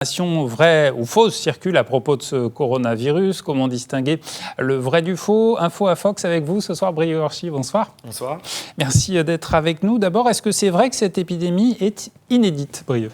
Information vraie ou fausse circule à propos de ce coronavirus. Comment distinguer le vrai du faux? Info à Fox avec vous ce soir, Brieux Gorchy, bonsoir. Bonsoir. Merci d'être avec nous. D'abord, est-ce que c'est vrai que cette épidémie est inédite, Brieux?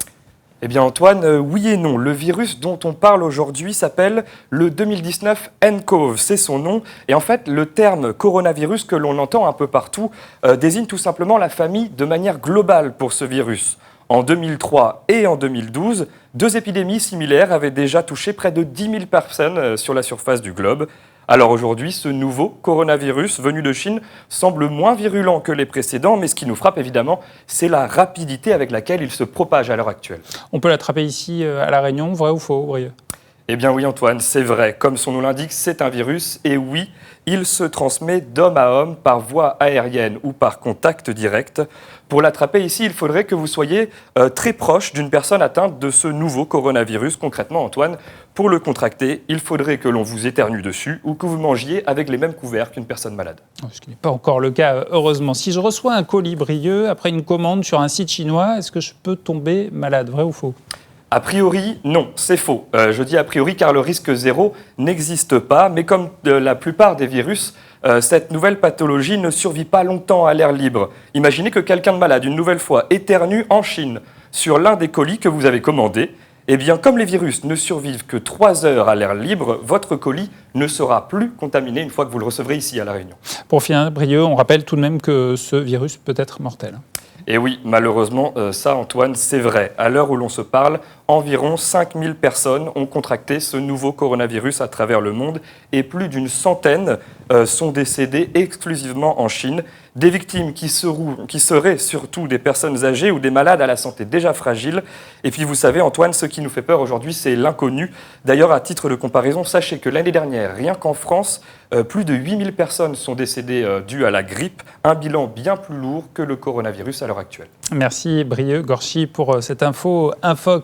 Eh bien Antoine, oui et non. Le virus dont on parle aujourd'hui s'appelle le 2019 nCoV, c'est son nom. Et en fait, le terme coronavirus que l'on entend un peu partout désigne tout simplement la famille de manière globale pour ce virus. En 2003 et en 2012, deux épidémies similaires avaient déjà touché près de 10 000 personnes sur la surface du globe. Alors aujourd'hui, ce nouveau coronavirus venu de Chine semble moins virulent que les précédents, mais ce qui nous frappe évidemment, c'est la rapidité avec laquelle il se propage à l'heure actuelle. On peut l'attraper ici à La Réunion, vrai ou faux, Brieux? Eh bien oui Antoine, c'est vrai. Comme son nom l'indique, c'est un virus et oui, il se transmet d'homme à homme par voie aérienne ou par contact direct. Pour l'attraper ici, il faudrait que vous soyez très proche d'une personne atteinte de ce nouveau coronavirus. Concrètement Antoine, pour le contracter, il faudrait que l'on vous éternue dessus ou que vous mangiez avec les mêmes couverts qu'une personne malade. Ce qui n'est pas encore le cas, heureusement. Si je reçois un colis, Brieux, après une commande sur un site chinois, est-ce que je peux tomber malade, vrai ou faux? A priori, non, c'est faux. Je dis a priori car le risque zéro n'existe pas, mais comme la plupart des virus, cette nouvelle pathologie ne survit pas longtemps à l'air libre. Imaginez que quelqu'un de malade, une nouvelle fois, éternue en Chine sur l'un des colis que vous avez commandé. Eh bien, comme les virus ne survivent que 3 heures à l'air libre, votre colis ne sera plus contaminé une fois que vous le recevrez ici à La Réunion. Pour finir, Brieux, on rappelle tout de même que ce virus peut être mortel. Et oui, malheureusement, ça Antoine, c'est vrai. À l'heure où l'on se parle, environ 5000 personnes ont contracté ce nouveau coronavirus à travers le monde et plus d'une centaine sont décédées exclusivement en Chine. Des victimes qui seraient surtout des personnes âgées ou des malades à la santé déjà fragile. Et puis vous savez Antoine, ce qui nous fait peur aujourd'hui, c'est l'inconnu. D'ailleurs, à titre de comparaison, sachez que l'année dernière, rien qu'en France, plus de 8000 personnes sont décédées dues à la grippe. Un bilan bien plus lourd que le coronavirus à l'heure actuelle. Merci Brieux Gorchy pour cette info Infox.